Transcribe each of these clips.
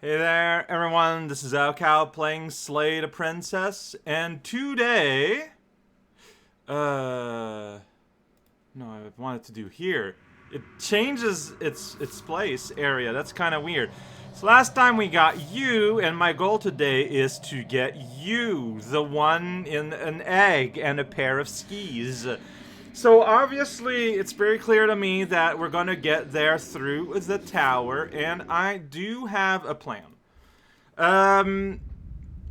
Hey there, everyone. This is raocow playing Slay the Princess, and today, no, I wanted to do here. It changes its place area. That's kind of weird. So last time we got you, and my goal today is to get you, the one in an egg and a pair of skis. So obviously, it's very clear to me that we're gonna get there through the tower, and I do have a plan.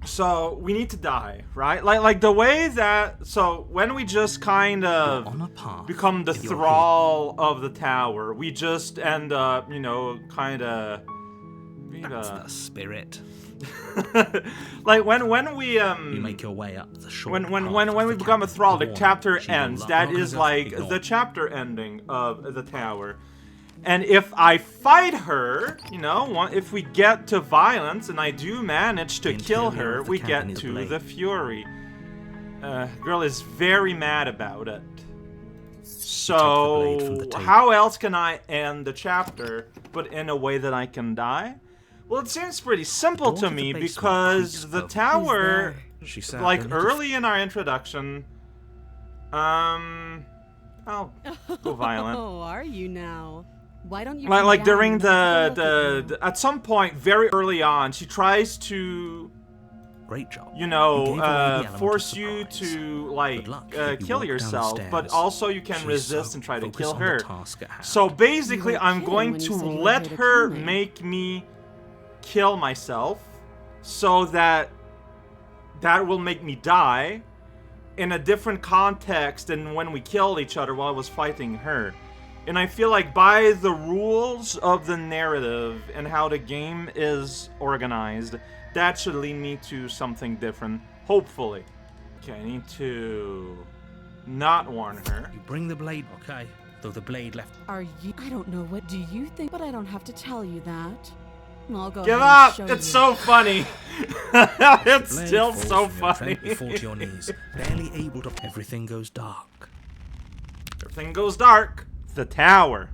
So we need to die, right? Like the way that, so when we just kind of become the thrall of the tower, we just end up, you know, kind of. That's the spirit. Like when we you make your way up the short when we become a thrall, the chapter ends. That is like the chapter ending of the tower. And if I fight her, you know, if we get to violence and I do manage to kill her, we get to the Fury. Girl is very mad about it. So how else can I end the chapter but in a way that I can die? Well, it seems pretty simple to me because the tower, like early in our introduction, I'll go violent. Oh, are you now? Why don't you like during the at some point very early on, she tries to, great job, you know, force you to like kill yourself, but also you can resist and try to kill her. So basically, I'm going to let her make me kill myself, so that will make me die in a different context than when we killed each other while I was fighting her. And I feel like by the rules of the narrative and how the game is organized, that should lead me to something different, hopefully. Okay, I need to not warn her. You bring the blade, okay? Though the blade left. Are you? I don't know what do you think, but I don't have to tell you that. I'll go Give ahead up! And show it's you. so funny. It's still so funny. You fall to your knees, barely able to. Everything goes dark. Everything goes dark. The tower.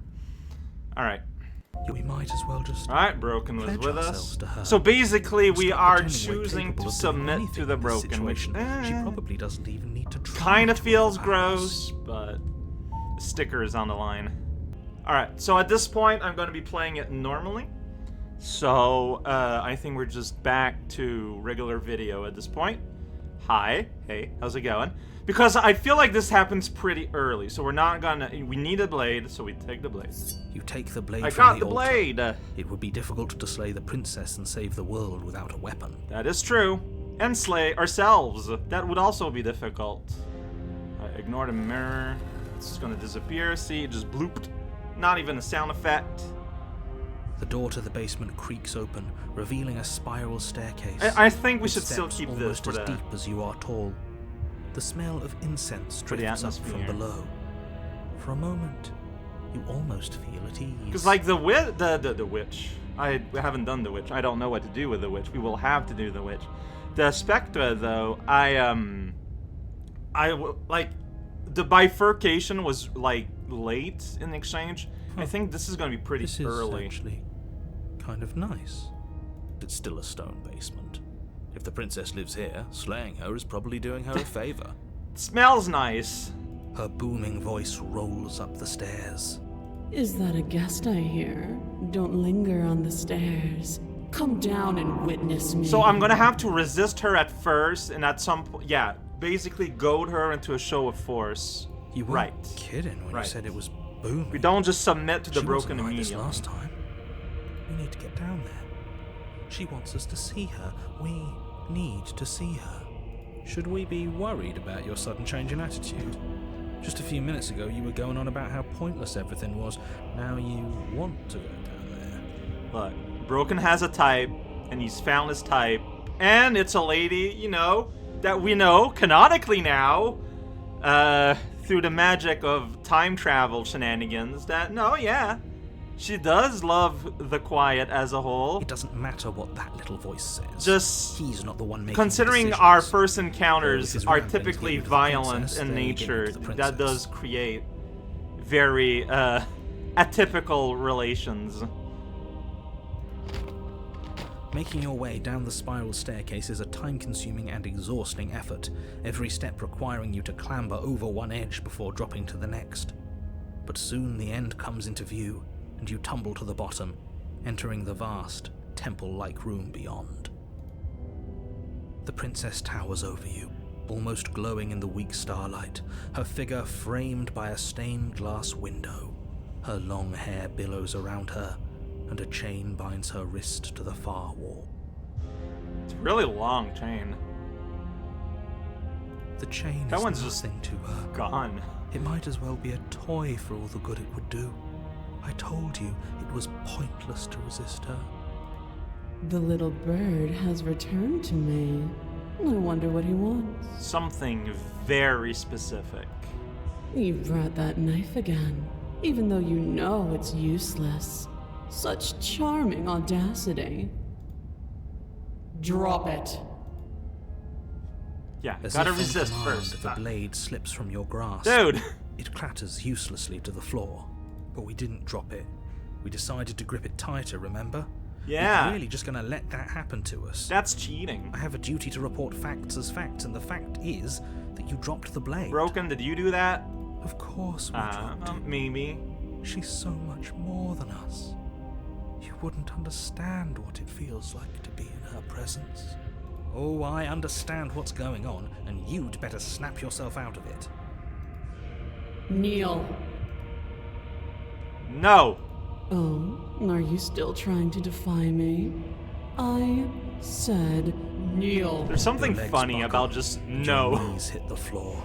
All right. We might as well just. All right, Broken was with us. ourselves to her. So basically, we Stop are pretending we're choosing capable to of doing submit anything to the in this Broken, which situation. She probably doesn't even need to try. kind of to feels overpower us. gross, but the sticker is on the line. All right, so at this point, I'm going to be playing it normally. So I think we're just back to regular video at this point. Hi, hey, how's it going? Because I feel like this happens pretty early, so we're not gonna. We need a blade, so we take the blade. You take the blade I from got the altar. blade. It would be difficult to slay the princess and save the world without a weapon. That is true. And slay ourselves. That would also be difficult. Ignore the mirror. It's just gonna disappear. See, it just blooped. Not even a sound effect. The door to the basement creaks open, revealing a spiral staircase. I think we with should still steps keep this almost for as the... deep as you are tall. The smell of incense For the drifts up from atmosphere. below. For a moment, you almost feel at ease. Because like the witch. I haven't done the witch. I don't know what to do with the witch. We will have to do the witch. The Spectra, though, like the bifurcation was like late in exchange. I think this is gonna be pretty this early. is actually kind of nice. It's still a stone basement. If the princess lives here, slaying her is probably doing her a favor. It smells nice. Her booming voice rolls up the stairs. Is that a guest I hear? Don't linger on the stairs. Come down and witness me. So I'm gonna have to resist her at first, and at some point, yeah, basically goad her into a show of force. You weren't Right. kidding when Right. you said it was booming. We don't just submit to the She Broken wasn't like this immediately. last time. We need to get down there. She wants us to see her. We need to see her. Should we be worried about your sudden change in attitude? Just a few minutes ago, you were going on about how pointless everything was. Now you want to go down there. Look, Broken has a type, and he's found his type, and it's a lady, you know, that we know canonically now, through the magic of time travel shenanigans, that, no, yeah, she does love the quiet as a whole. It doesn't matter what that little voice says. Just he's not the one making considering the our decisions. first encounters his are ramblings get typically rid of the violent princess, in they get rid nature, of the that princess. does create very atypical relations. Making your way down the spiral staircase is a time-consuming and exhausting effort, every step requiring you to clamber over one edge before dropping to the next. But soon the end comes into view, and you tumble to the bottom, entering the vast, temple-like room beyond. The princess towers over you, almost glowing in the weak starlight, her figure framed by a stained glass window. Her long hair billows around her, and a chain binds her wrist to the far wall. It's a really long chain. The chain That is one's just nothing to her. Gone. It might as well be a toy for all the good it would do. I told you it was pointless to resist her. The little bird has returned to me. I wonder what he wants. Something very specific. You brought that knife again, even though you know it's useless. Such charming audacity. Drop it. Yeah, As gotta if on resist command, first. the blade slips from your grasp. Dude! It clatters uselessly to the floor, but we didn't drop it. We decided to grip it tighter, remember? Yeah. We're really just gonna let that happen to us. That's cheating. I have a duty to report facts as facts, and the fact is that you dropped the blade. Broken, did you do that? Of course we dropped it. Maybe. She's so much more than us. You wouldn't understand what it feels like to be in her presence. Oh, I understand what's going on, and you'd better snap yourself out of it. Kneel. No! Oh, are you still trying to defy me? I said kneel. There's something Your legs funny buckle, about just and your no. knees hit the floor.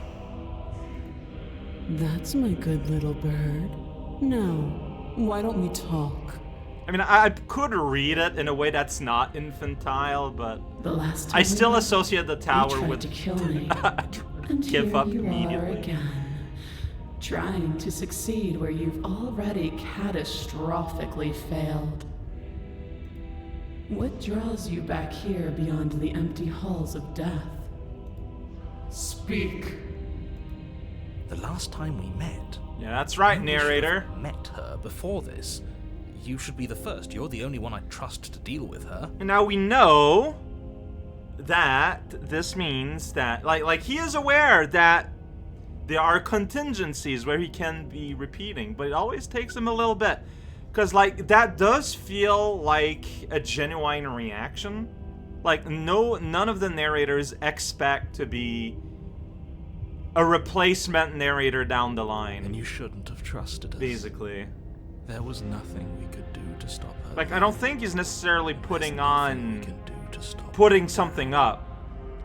That's my good little bird. Now, why don't we talk? I mean, I could read it in a way that's not infantile, but The last time I still we associate the met, tower you tried with to kill me. And give here up you immediately. are again, trying to succeed where you've already catastrophically failed. What draws you back here beyond the empty halls of death? Speak. The last time we met... Yeah, that's right, nobody should have narrator. met her before this. You should be the first. You're the only one I trust to deal with her. And now we know that this means that, like he is aware that there are contingencies where he can be repeating, but it always takes him a little bit. Because, like, that does feel like a genuine reaction. Like, none of the narrators expect to be a replacement narrator down the line. And you shouldn't have trusted us. Basically. There was nothing we could do to stop her. Like, I don't think he's necessarily putting Nothing we on... can do to stop putting something up.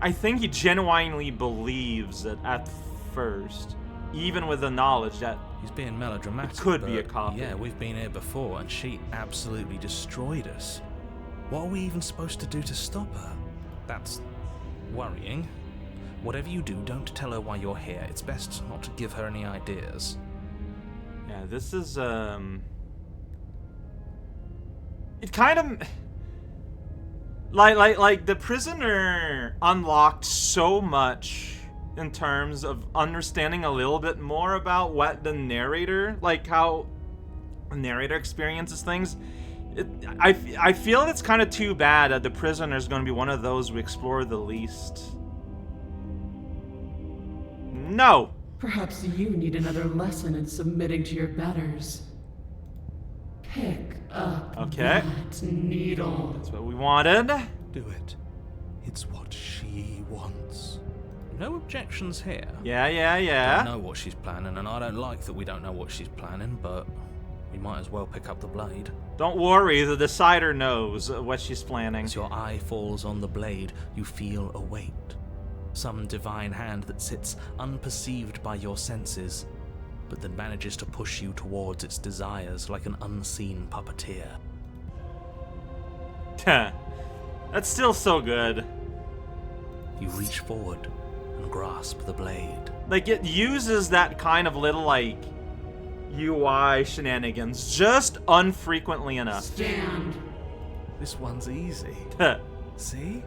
I think he genuinely believes it at first, even with the knowledge that He's being melodramatic. It could be but a copy. Yeah, we've been here before, and she absolutely destroyed us. What are we even supposed to do to stop her? That's worrying. Whatever you do, don't tell her why you're here. It's best not to give her any ideas. yeah, this is it kind of like the prisoner unlocked so much in terms of understanding a little bit more about what the narrator, like how the narrator experiences things. I feel it's kind of too bad that the prisoner is going to be one of those we explore the least. No. Perhaps you need another lesson in submitting to your betters. Pick up Okay. that needle. That's what we wanted. Do it. It's what she wants. No objections here. Yeah. I don't know what she's planning, and I don't like that we don't know what she's planning, but we might as well pick up the blade. Don't worry, the decider knows what she's planning. As your eye falls on the blade, you feel a weight. Some divine hand that sits unperceived by your senses, but that manages to push you towards its desires like an unseen puppeteer. That's still so good. You reach forward and grasp the blade. Like, it uses that kind of little, like, UI shenanigans just unfrequently enough. Stand. This one's easy. See?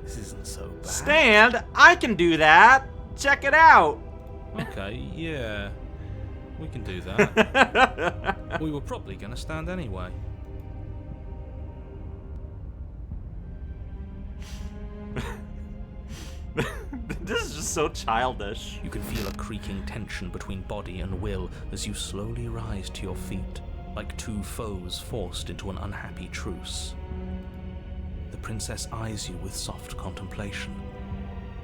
This isn't so bad. Stand? I can do that. Check it out. Okay, yeah. We can do that. We were probably going to stand anyway. so childish. You can feel a creaking tension between body and will as you slowly rise to your feet, like two foes forced into an unhappy truce. The princess eyes you with soft contemplation.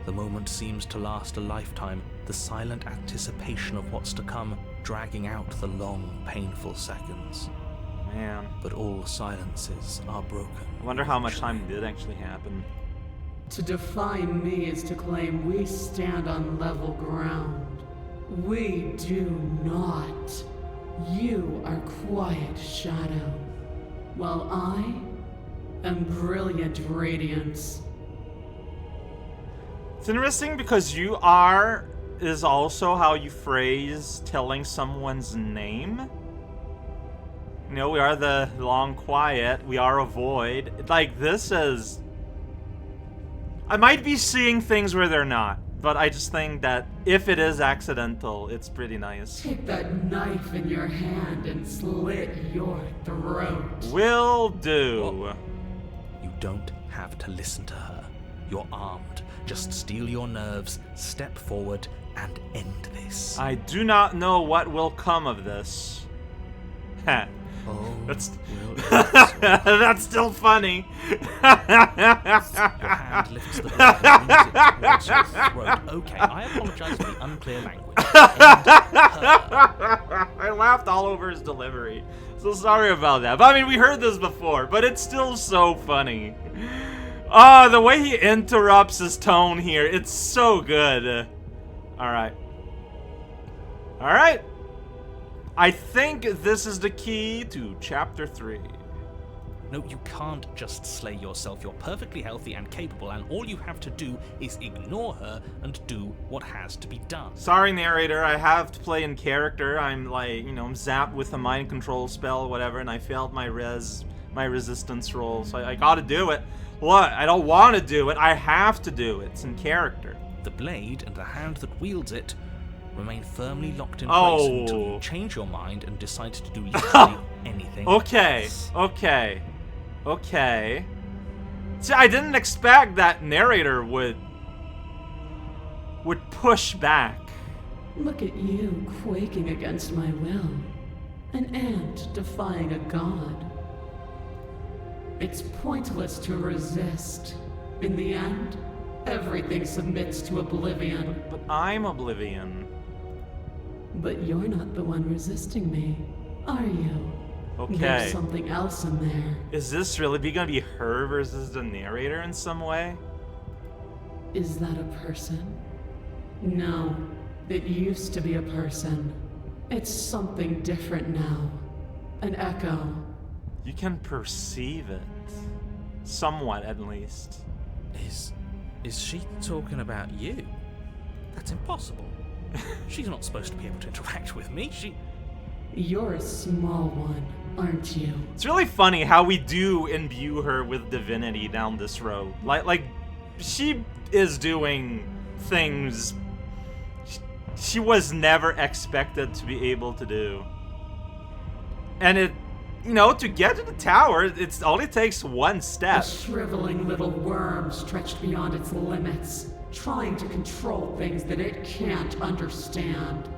The moment seems to last a lifetime, the silent anticipation of what's to come dragging out the long, painful seconds. Man. But all silences are broken. I wonder how much time did actually happen. To defy me is to claim we stand on level ground. We do not. You are quiet shadow, while I am brilliant radiance. It's interesting because you are is also how you phrase telling someone's name. You know, we are the long quiet, we are a void. Like, this is... I might be seeing things where they're not, but I just think that if it is accidental, it's pretty nice. Take that knife in your hand and slit your throat. Will do. You don't have to listen to her. You're armed. Just steel your nerves, step forward, and end this. I do not know what will come of this. Heh. Oh, That's will that's still funny. Your hand lifts the blade and brings it towards your throat. Okay, I apologize for the unclear language. I laughed all over his delivery. So sorry about that. But I mean, we heard this before, but it's still so funny. Oh, the way he interrupts his tone here, it's so good. Alright. Alright. I think this is the key to Chapter 3. No, you can't just slay yourself. You're perfectly healthy and capable, and all you have to do is ignore her and do what has to be done. Sorry, narrator, I have to play in character. I'm like, you know, I'm zapped with a mind control spell, whatever, and I failed my resistance roll, so I gotta do it. What? I don't want to do it. I have to do it. It's in character. The blade and the hand that wields it remain firmly locked in place until you change your mind and decide to do literally anything. Okay. Okay. Okay. See, I didn't expect that narrator would push back. Look at you quaking against my will. An ant defying a god. It's pointless to resist. In the end, everything submits to oblivion. But I'm oblivion. But you're not the one resisting me, are you? Okay. There's something else in there. Is this really gonna be her versus the narrator in some way? Is that a person? No. It used to be a person. It's something different now. An echo. You can perceive it. Somewhat, at least. Is she talking about you? That's impossible. She's not supposed to be able to interact with me. You're a small one, aren't you? It's really funny how we do imbue her with divinity down this road. Like she is doing things she was never expected to be able to do. And it, you know, to get to the tower, it only takes one step. A shriveling little worm stretched beyond its limits, trying to control things that it can't understand.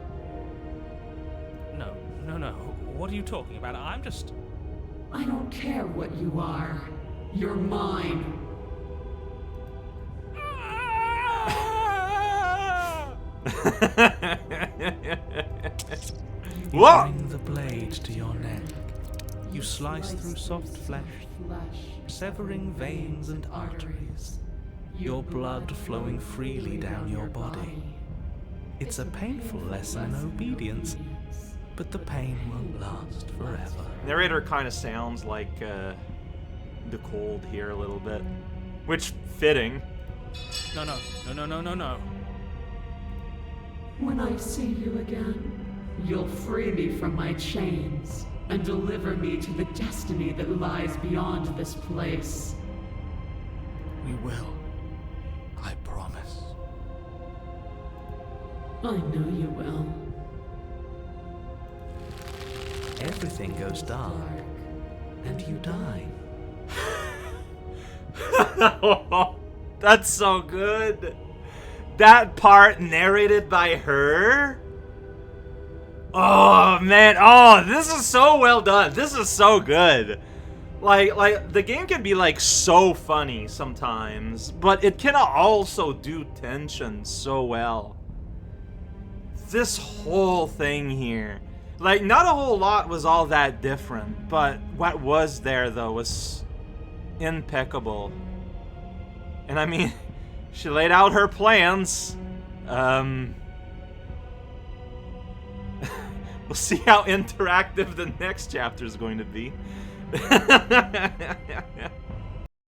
No. What are you talking about? I'm just... I don't care what you are. You're mine. You bring the blade to your neck. You slice through soft flesh, severing veins and arteries. Your blood flowing freely down your body. It's a painful lesson in obedience, but the pain won't last forever. Narrator kind of sounds like the Cold here a little bit, which fitting. No. When I see you again, you'll free me from my chains and deliver me to the destiny that lies beyond this place. We will. I promise. I know you will. Everything goes dark, and you die. That's so good. that part narrated by her. Oh man, oh, this is so well done. This is so good. Like the game can be like so funny sometimes, but it can also do tension so well. This whole thing here, like, not a whole lot was all that different, but what was there though was impeccable. And I mean, she laid out her plans. We'll see how interactive the next chapter is going to be.